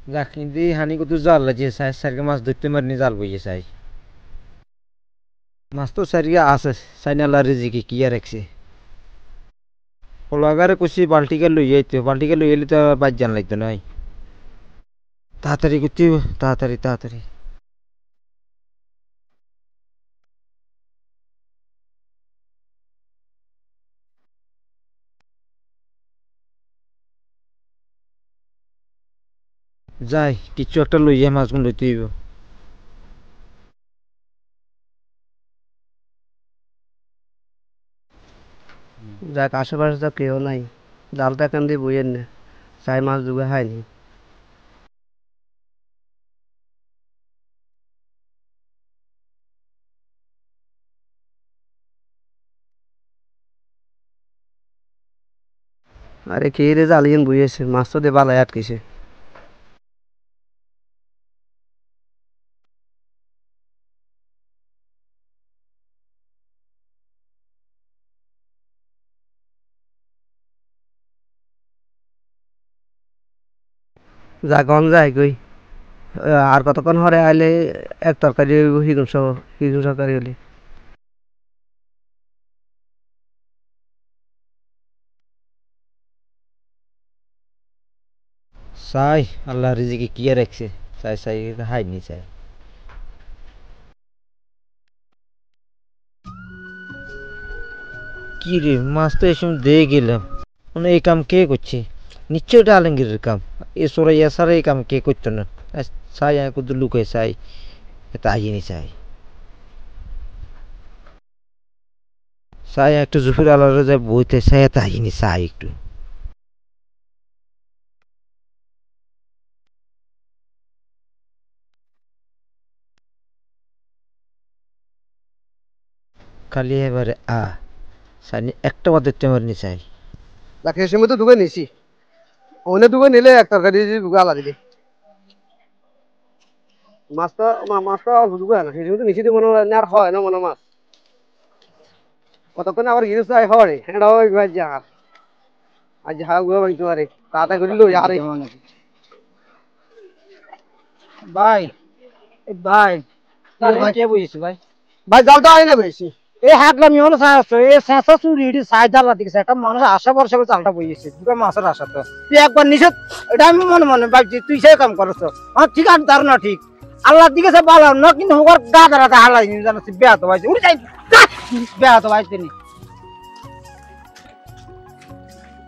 যাক কিন্তু হানি কত জাল লাগে চাই সারকে মাছ ধরতে মারিনি জাল বইয়ে চাই মাছ তো সারিয়ে আছে চাইনালা রিজিকে কি আর রাখছে কলাগারে কুচি বাল্টিকে লই যাইতো বাল্টিকে লই এলে তো বাদ জান লাগতো নাই তাড়াতাড়ি করতে তাড়াতাড়ি তাড়াতাড়ি যাই কিছু একটা লই যাই মাছগুলো লইতে হইব যাক আশেপাশে তো কেউ নাই জালটা এখান দিয়ে বইয়ের না চাই মাছ ডুবে খায়নি আরে কে রে জালিয়েন বইয়েছে মাছ তো দিয়ে বালায় আটকেছে যাগন যায় কই আর কতক্ষণ হরে আইলে এক তরকারি হিগুন তরকারি হলে চাই আল্লাহ রিজিকে কি আর রাখছে চাই চাই হাইনি চাই কি রে মাছ তো এসব দিয়ে গেলাম মানে এই কাম কে করছে নিশ্চয় এটা আলমগীরের কাম এ সরাইয়া সারা এই কাম কে করতো না চাই কত লুকে চাই এটা আইনি চাই চাই একটু জুফির আলাদা যায় বইতে চাই এটা আইনি চাই একটু খালি এবারে চাই একটা বাদের টেমার নি চাই তাকে সে মতো ঢুকে নিছি অন্য ঢুকে নিলে এক তরকারি ঢুকে আলা দিলি মাছটা অল্প ঢুকে না সেই মতো নিচে মনে হয় আর হয় না মনে মাছ কতক্ষণ আবার গিয়ে চাই হয় হ্যাঁ ওই যার আজ হা গুয়া বাড়িতে পারে তাড়াতাড়ি করিল আরে ভাই ভাই কে বুঝিস ভাই ভাই জালটা আই না বেশি এই হাটলামি হলো এই চেঁচা চুরি এটি সাই জ্বালা দিচ্ছে একটা মানুষ আশা ভরসা করে চালটা বইয়েছে দুটো মাছের আশা তো তুই একবার নিষেধ এটা আমি মনে মনে ভাবছি তুই সে কাম করছ আমার ঠিক আছে তার না ঠিক আল্লাহর দিকে সে ভালো না কিন্তু ওর গা দাঁড়াতে হালাই জানাচ্ছি বেয়া তো ভাইছে উড়ে যাই বেয়া তো ভাইছে